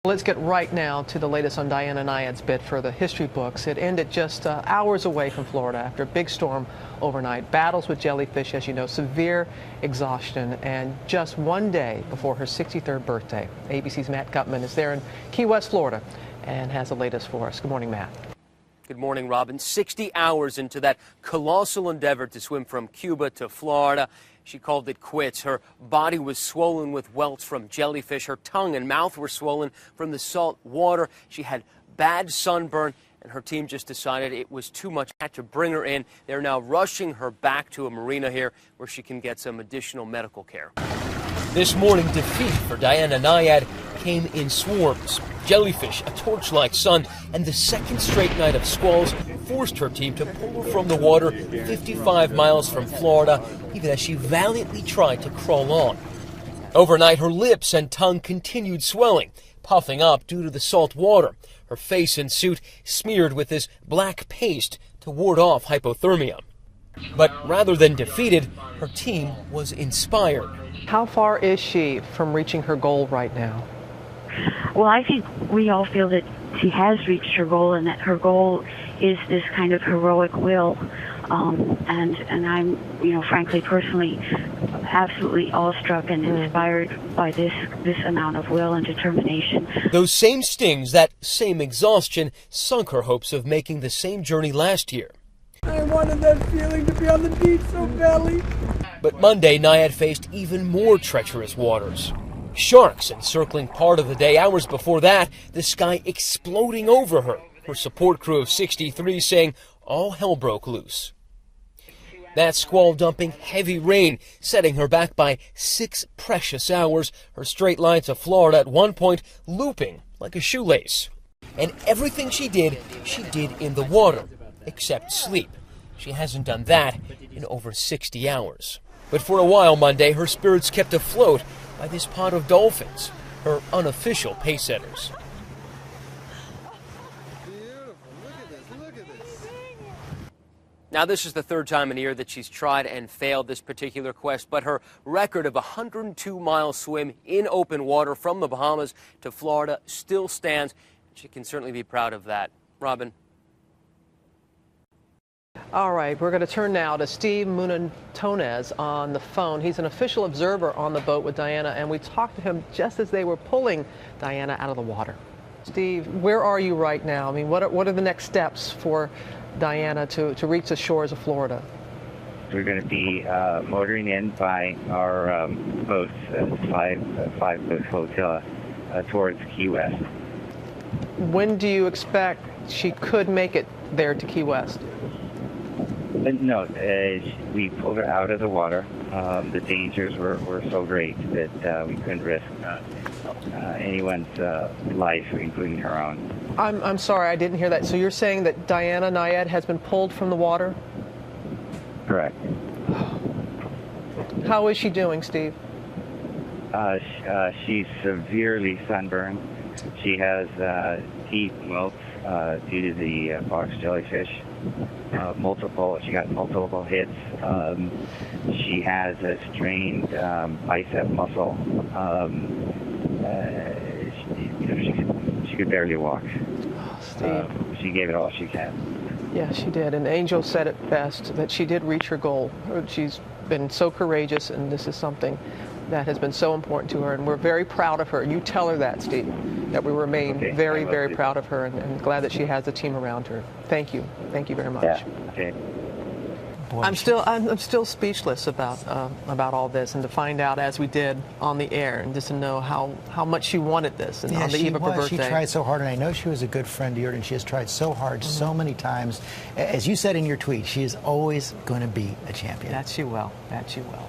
Let's get right now to the latest on Diana Nyad's bid for the history books. It ended just hours away from Florida after a big storm overnight. Battles with jellyfish, as you know, severe exhaustion, and just one day before her 63rd birthday. ABC's Matt Gutman is there in Key West, Florida, and has the latest for us. Good morning, Matt. Good morning, Robin. 60 hours into that colossal endeavor to swim from Cuba to Florida, she called it quits. Her body was swollen with welts from jellyfish. Her tongue and mouth were swollen from the salt water. She had bad sunburn, and her team just decided it was too much. Had to bring her in. They're now rushing her back to a marina here where she can get some additional medical care. This morning, defeat for Diana Nyad came in swarms. Jellyfish, a torch-like sun, and the second straight night of squalls forced her team to pull her from the water 55 miles from Florida, even as she valiantly tried to crawl on. Overnight, her lips and tongue continued swelling, puffing up due to the salt water. Her face and suit smeared with this black paste to ward off hypothermia. But rather than defeated, her team was inspired. How far is she from reaching her goal right now? Well, I think we all feel that she has reached her goal, and that her goal is this kind of heroic will. And I'm, frankly, personally, absolutely awestruck and inspired by this amount of will and determination. Those same stings, that same exhaustion, sunk her hopes of making the same journey last year. I wanted that feeling to be on the beach so badly. But Monday, Nyad faced even more treacherous waters. Sharks encircling part of the day. Hours before that, the sky exploding over her. Her support crew of 63 saying all hell broke loose. That squall dumping heavy rain, setting her back by 6 precious hours. Her straight line to Florida at one point looping like a shoelace. And everything she did in the water, except sleep. She hasn't done that in over 60 hours. But for a while Monday, her spirits kept afloat by this pod of dolphins, her unofficial pacesetters. Now, this is the third time in a year that she's tried and failed this particular quest, but her record of a 102-mile swim in open water from the Bahamas to Florida still stands. She can certainly be proud of that. Robin. All right, we're going to turn now to Steve Munantonez on the phone. He's an official observer on the boat with Diana, and we talked to him just as they were pulling Diana out of the water. Steve, where are you right now? I mean, what are the next steps for Diana to reach the shores of Florida? We're going to be motoring in by our boats, five-boat flotilla, towards Key West. When do you expect she could make it there to Key West? No, we pulled her out of the water. The dangers were so great that we couldn't risk anyone's life, including her own. I'm sorry, I didn't hear that. So you're saying that Diana Nyad has been pulled from the water? Correct. How is she doing, Steve? She's severely sunburned. She has teeth welts due to the box jellyfish. She got multiple hits. She has a strained bicep muscle. She could barely walk. Oh, Steve. She gave it all she can. Yeah, she did. And Angel said it best, that she did reach her goal. She's been so courageous, and this is something that has been so important to her, and we're very proud of her. You tell her that, Steve, that we remain very, very proud of her, and glad that she has a team around her. Thank you. Thank you very much. Yeah. Okay. Boy, I'm still speechless about all this, and to find out as we did on the air, and just to know how much she wanted this, and on the eve of her birthday. She tried so hard, and I know she was a good friend to yours, and she has tried so hard so many times. As you said in your tweet, she is always going to be a champion. That she will. That she will.